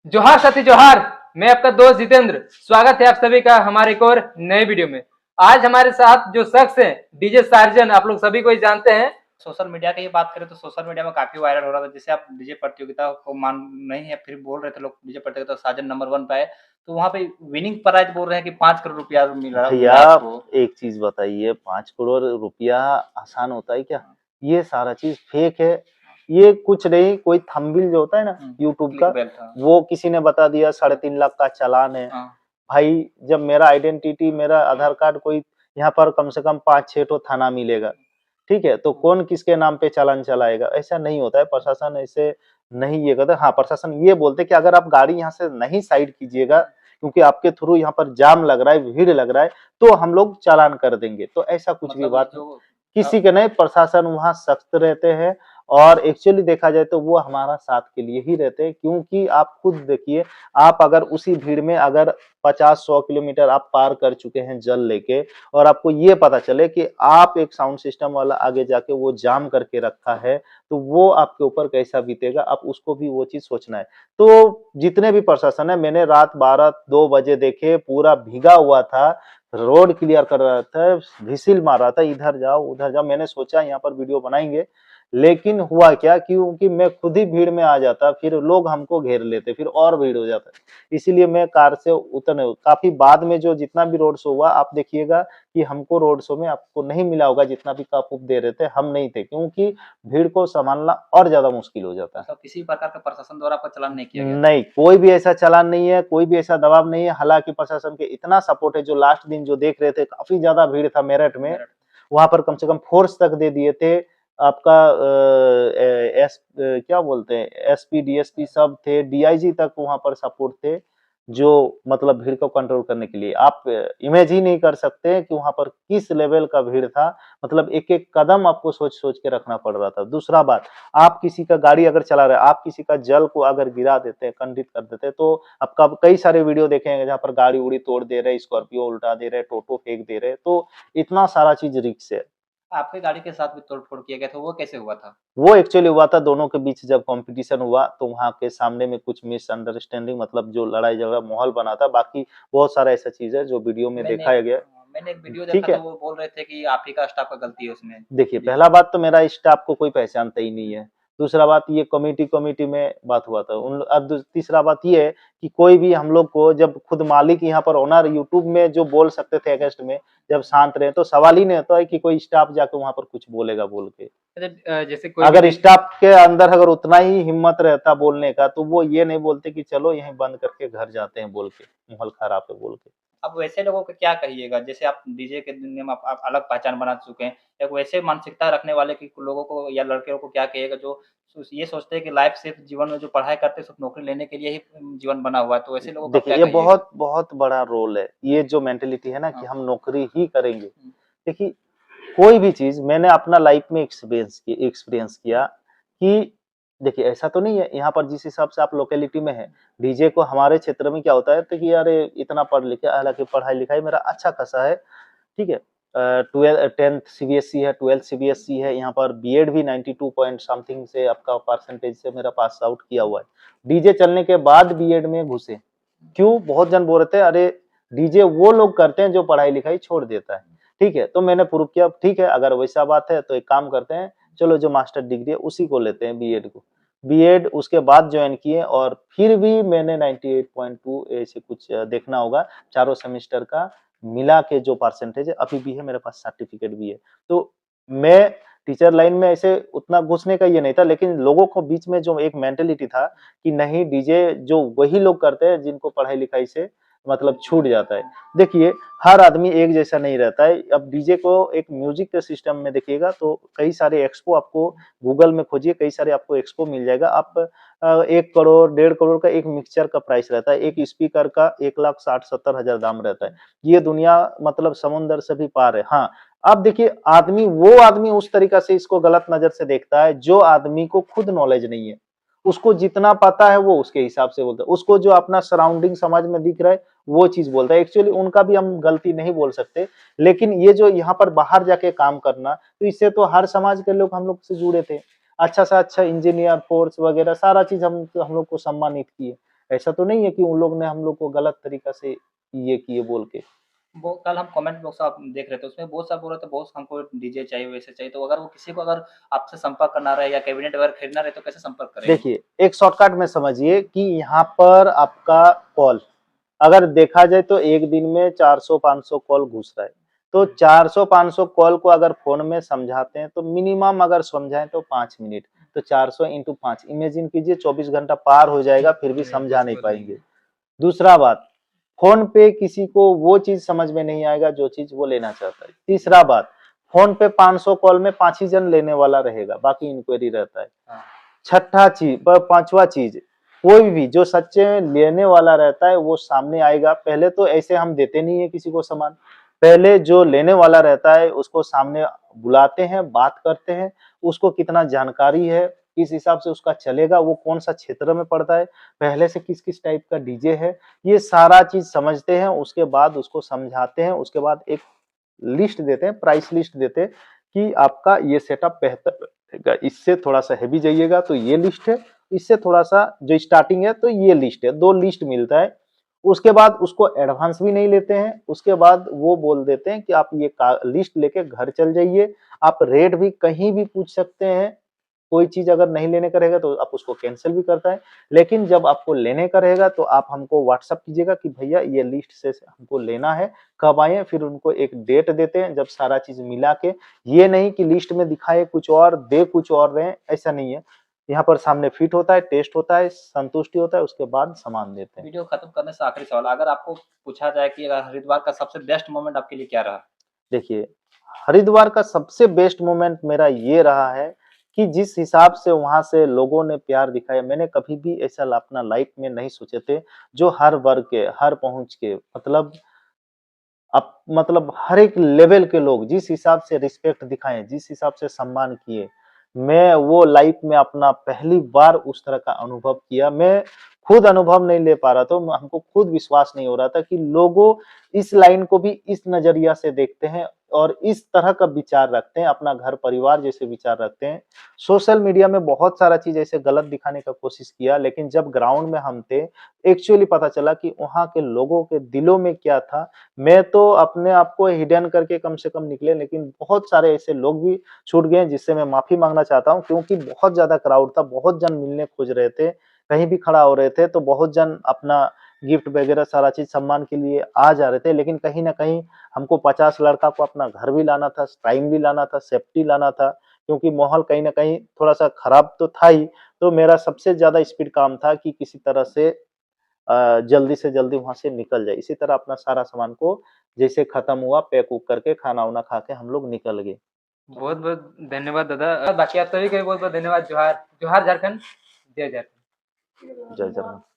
जोहार साथी जोहार। मैं आपका दोस्त जितेंद्र, स्वागत है आप सभी का हमारे एक और नए वीडियो में। आज हमारे साथ जो शख्स हैं डीजे सार्जन, आप लोग सभी को ही जानते हैं। सोशल मीडिया की बात करें तो सोशल मीडिया में काफी वायरल हो रहा था। जैसे आप डीजे प्रतियोगिता को मान नहीं है, फिर बोल रहे थे लोग डीजे प्रतियोगिता साजन नंबर 1 पे आए, तो वहाँ पे विनिंग प्राइज बोल रहे हैं कि 5 करोड़ रुपया मिला भैया मिला आपको। एक चीज बताइए, 5 करोड़ रुपया आसान होता है क्या? ये सारा चीज फेक है। ये कुछ नहीं, कोई थंबनेल जो होता है ना यूट्यूब का, क्लिक बेल्ट। वो किसी ने बता दिया 3.5 लाख का चालान है। भाई जब मेरा आइडेंटिटी, मेरा आधार कार्ड, कोई यहाँ पर कम से कम 5-6 ठो थाना मिलेगा, ठीक है, तो कौन किसके नाम पे चालान चलाएगा? ऐसा नहीं होता है। प्रशासन ऐसे नहीं ये करता। हाँ, प्रशासन ये बोलते कि अगर आप गाड़ी यहाँ से नहीं साइड कीजिएगा क्योंकि आपके थ्रू यहाँ पर जाम लग रहा है, भीड़ लग रहा है, तो हम लोग चालान कर देंगे। तो ऐसा कुछ भी मतलब बात नहीं, जो किसी के नहीं। प्रशासन वहाँ सख्त रहते हैं और एक्चुअली देखा जाए तो वो हमारा साथ के लिए ही रहते हैं। क्योंकि आप खुद देखिए, आप अगर उसी भीड़ में अगर 50-100 किलोमीटर आप पार कर चुके हैं जल लेके, और आपको ये पता चले कि आप एक साउंड सिस्टम वाला आगे जाके वो जाम करके रखा है, तो वो आपके ऊपर कैसा बीतेगा, आप उसको भी वो चीज सोचना है। तो जितने भी प्रशासन है, मैंने रात 12-2 बजे देखे, पूरा भीगा हुआ था, रोड क्लियर कर रहा था, व्हिसिल मार रहा था, इधर जाओ उधर जाओ। मैंने सोचा यहाँ पर वीडियो बनाएंगे, लेकिन हुआ क्या, क्योंकि मैं खुद ही भीड़ में आ जाता, फिर लोग हमको घेर लेते, फिर और भीड़ हो जाता। इसीलिए मैं कार से उतरने काफी बाद में जो जितना भी रोड शो हुआ, आप देखिएगा कि हमको रोड शो में आपको नहीं मिला होगा जितना भी कप उप दे रहे थे, हम नहीं थे, क्योंकि भीड़ को संभालना और ज्यादा मुश्किल हो जाता है। मतलब किसी प्रकार का प्रशासन द्वारा आपका चालान नहीं किया गया। नहीं, कोई भी ऐसा चालान नहीं है, कोई भी ऐसा दबाव नहीं है। हालांकि प्रशासन के इतना सपोर्ट है, जो लास्ट दिन जो देख रहे थे, काफी ज्यादा भीड़ था मेरठ में, वहां पर कम से कम फोर्स तक दे दिए थे। आपका क्या बोलते हैं, एसपी डीएसपी सब थे, डीआईजी तक वहां पर सपोर्ट थे, जो मतलब भीड़ को कंट्रोल करने के लिए। आप इमेज ही नहीं कर सकते कि वहां पर किस लेवल का भीड़ था। मतलब एक एक कदम आपको सोच सोच के रखना पड़ रहा था। दूसरा बात, आप किसी का गाड़ी अगर चला रहे, आप किसी का जल को अगर गिरा देते, खंडित कर देते, तो आपका कई सारे वीडियो देखेंगे जहां पर गाड़ी उड़ी तोड़ दे रहे, स्कॉर्पियो उल्टा दे रहे, टोटो फेंक दे रहे, तो इतना सारा चीज रिक्स है। आपके गाड़ी के साथ भी तोड़-फोड़ किया गया था, वो कैसे हुआ था? वो एक्चुअली हुआ था दोनों के बीच, जब कंपटीशन हुआ तो वहाँ के सामने में कुछ मिसअंडरस्टैंडिंग, मतलब जो लड़ाई झगड़ा माहौल बना था। बाकी बहुत सारा ऐसा चीज है जो वीडियो में मैंने दिखाया गया। मैंने एक वीडियो देखा ठीक था, है, वो बोल रहे थे कि आप ही का स्टाफ का गलती है उसमें। देखिए, जी। पहला बात तो मेरा स्टाफ को कोई पहचानता ही नहीं है। दूसरा बात, ये कमिटी में बात हुआ था। अब तीसरा बात ये है कि कोई भी हम लोग को, जब खुद मालिक यहाँ पर ओनर यूट्यूब में जो बोल सकते थे अगेंस्ट में, जब शांत रहे, तो सवाल ही नहीं होता है कि कोई स्टाफ जाके वहां पर कुछ बोलेगा बोल के। जैसे कोई भी अगर स्टाफ के अंदर अगर उतना ही हिम्मत रहता बोलने का, तो वो ये नहीं बोलते कि चलो यहीं बंद करके घर जाते हैं बोल के, माहौल खराब है बोल के। अब वैसे लोगों को क्या कहिएगा? जैसे आप डीजे के दुनिया में आप अलग पहचान बना चुके हैं। एक वैसे मानसिकता रखने वाले कि लोगों को या लड़कियों को क्या कहिएगा जो ये सोचते हैं कि लाइफ सिर्फ़ जीवन में जो पढ़ाई करते हैं सिर्फ़ नौकरी लेने के लिए ही जीवन बना हुआ है, तो ऐसे लोगों को आप देखिए, क्या ये कहिएगा? बहुत बहुत बड़ा रोल है, ये जो मेंटेलिटी है ना कि हाँ। हम नौकरी ही करेंगे। हुँ। देखिए, कोई भी चीज मैंने अपना लाइफ में एक्सपीरियंस किया कि देखिए, ऐसा तो नहीं है यहाँ पर जिस हिसाब से आप लोकेलिटी में है, डीजे को हमारे क्षेत्र में क्या होता है, तो कि यार इतना पढ़ लिखे, हालांकि पढ़ाई लिखाई मेरा अच्छा खासा है, ठीक है। 10th सीबीएसई है, 12th सीबीएसई है, यहाँ पर बीएड भी 92 पॉइंट समथिंग से आपका परसेंटेज से मेरा पास आउट किया हुआ है। डीजे चलने के बाद बीएड में घुसे। क्यों? बहुत जन बोल रहे थे, अरे डीजे वो लोग करते हैं जो पढ़ाई लिखाई छोड़ देता है। ठीक है, तो मैंने प्रूव किया, ठीक है, अगर वैसा बात है तो एक काम करते हैं, चलो जो मास्टर डिग्री है उसी को लेते हैं, बीएड को। बीएड उसके बाद ज्वाइन किए, और फिर भी मैंने 98.2 ऐसे कुछ देखना होगा, चारों सेमेस्टर का मिला के जो परसेंटेज है अभी भी है मेरे पास, सर्टिफिकेट भी है। तो मैं टीचर लाइन में ऐसे उतना घुसने का ये नहीं था, लेकिन लोगों को बीच में जो एक मेंटालिटी था कि नहीं, डीजे जो वही लोग करते हैं जिनको पढ़ाई लिखाई से मतलब छूट जाता है। देखिए, हर आदमी एक जैसा नहीं रहता है। अब डीजे को एक म्यूजिक के सिस्टम में देखिएगा तो कई सारे एक्सपो आपको गूगल में खोजिए, कई सारे आपको एक्सपो मिल जाएगा। आप 1 करोड़ 1.5 करोड़ का एक मिक्सचर का प्राइस रहता है, एक स्पीकर का 1,60,70,000 दाम रहता है। ये दुनिया मतलब समुंदर से भी पार है। हाँ, अब देखिए, वो आदमी उस तरीका से इसको गलत नजर से देखता है जो आदमी को खुद नॉलेज नहीं है। उसको जितना पता है वो उसके हिसाब से बोलता है। उसको जो अपना सराउंडिंग समाज में दिख रहा है वो चीज बोलता है। एक्चुअली उनका भी हम गलती नहीं बोल सकते, लेकिन ये जो यहाँ पर बाहर जाके काम करना, तो इससे तो हर समाज के लोग हम लोग से जुड़े थे। अच्छा से अच्छा इंजीनियर, फोर्स वगैरह सारा चीज हम लोग को सम्मानित किए। ऐसा तो नहीं है कि उन लोग ने हम लोग को गलत तरीका से ये किए बोल के। वो कल हम कमेंट बॉक्स आप देख रहे थे, उसमें बहुत सारे बोल रहे थे, बहुत हमको डीजे चाहिए, वैसे चाहिए। तो अगर वो किसी को अगर आपसे संपर्क करना रहे या कैबिनेट वगैरह खरीदना रहे तो कैसे संपर्क करेंगे? देखिए, एक शॉर्टकट में समझिए कि यहाँ पर आपका कॉल अगर देखा जाए तो एक दिन में 400-500 कॉल घुस रहा है। तो 400-500 कॉल को अगर फ़ोन में समझाते हैं तो मिनिमम अगर समझाएँ तो 5 मिनट। तो 400 इंटू 5 इमेजिन कीजिए 24 घंटा पार हो जाएगा फिर भी समझा नहीं पाएँगे। दूसरा बात, फ़ोन पे किसी को वो चीज़ समझ में नहीं आएगा जो चीज़ वो लेना चाहता है। तीसरा बात, फ़ोन पे 500 कॉल में 5 ही जन लेने वाला रहेगा, बाकी इंक्वायरी रहता है। हाँ। छठा चीज पांचवा चीज, कोई भी जो सच्चे में लेने वाला रहता है वो सामने आएगा। पहले तो ऐसे हम देते नहीं है किसी को सामान, पहले जो लेने वाला रहता है उसको सामने बुलाते हैं, बात करते हैं, उसको कितना जानकारी है, किस हिसाब से उसका चलेगा, वो कौन सा क्षेत्र में पड़ता है, पहले से किस किस टाइप का डीजे है, ये सारा चीज समझते हैं। उसके बाद उसको समझाते हैं, उसके बाद एक लिस्ट देते हैं, प्राइस लिस्ट देते हैं कि आपका ये सेटअप बेहतर रहेगा, इससे थोड़ा सा हैवी जाइएगा तो ये लिस्ट है, इससे थोड़ा सा जो स्टार्टिंग है तो ये लिस्ट है, 2 लिस्ट मिलता है। उसके बाद उसको एडवांस भी नहीं लेते हैं, उसके बाद वो बोल देते हैं कि आप ये लिस्ट लेके घर चल जाइए, आप रेट भी कहीं भी पूछ सकते हैं, कोई चीज़ अगर नहीं लेने का रहेगा तो आप उसको कैंसल भी करता है। लेकिन जब आपको लेने का रहेगा तो आप हमको व्हाट्सएप कीजिएगा कि भैया ये लिस्ट से हमको लेना है, कब आएँ? फिर उनको एक डेट देते हैं जब सारा चीज़ मिला के, ये नहीं कि लिस्ट में दिखाए कुछ और, दे कुछ और रहे हैं, ऐसा नहीं है। यहाँ पर सामने फिट होता है, टेस्ट होता है, संतुष्टि होता है, उसके बाद सामान देते हैं। वीडियो खत्म करने से आखिरी सवाल, अगर आपको पूछा जाए कि अगर हरिद्वार का सबसे बेस्ट मोमेंट आपके लिए क्या रहा? देखिए, हरिद्वार का सबसे बेस्ट मोमेंट मेरा ये रहा है कि जिस हिसाब से वहाँ से लोगों ने प्यार दिखाया, मैंने कभी भी ऐसा अपना लाइफ में नहीं सोचे थे, जो हर वर्ग के, हर पहुँच के मतलब हर एक लेवल के लोग जिस हिसाब से रिस्पेक्ट दिखाएँ, जिस हिसाब से सम्मान किए, मैं वो लाइफ में अपना पहली बार उस तरह का अनुभव किया। मैं खुद अनुभव नहीं ले पा रहा था, हमको खुद विश्वास नहीं हो रहा था कि लोगों इस लाइन को भी इस नज़रिया से देखते हैं और इस तरह का विचार रखते हैं, अपना घर परिवार जैसे विचार रखते हैं। सोशल मीडिया में बहुत सारा चीज़ ऐसे गलत दिखाने का कोशिश किया, लेकिन जब ग्राउंड में हम थे, एक्चुअली पता चला कि वहाँ के लोगों के दिलों में क्या था। मैं तो अपने आप को हिडन करके कम से कम निकले, लेकिन बहुत सारे ऐसे लोग भी छूट गए जिससे मैं माफ़ी माँगना चाहता हूँ क्योंकि बहुत ज़्यादा क्राउड था, बहुत जन मिलने खोज रहे थे, कहीं भी खड़ा हो रहे थे, तो बहुत जन अपना गिफ्ट वगैरह सारा चीज़ सम्मान के लिए आ जा रहे थे। लेकिन कहीं न कहीं हमको 50 लड़का को अपना घर भी लाना था, टाइम भी लाना था, सेफ्टी लाना था, क्योंकि माहौल कहीं न कहीं थोड़ा-सा खराब तो था ही। तो मेरा सबसे ज़्यादा स्पीड काम था कि किसी तरह से जल्दी से जल्दी वहाँ से निकल जाए। इसी तरह अपना सारा सामान को जैसे खत्म हुआ पैक-वूक करके खाना-वाना खा के हम लोग निकल गए। बहुत बहुत धन्यवाद दादा। बाकी आप सभी को भी बहुत बहुत धन्यवाद। जोहार जोहार झारखंड, जय झारखंड। जय जगन्नाथ।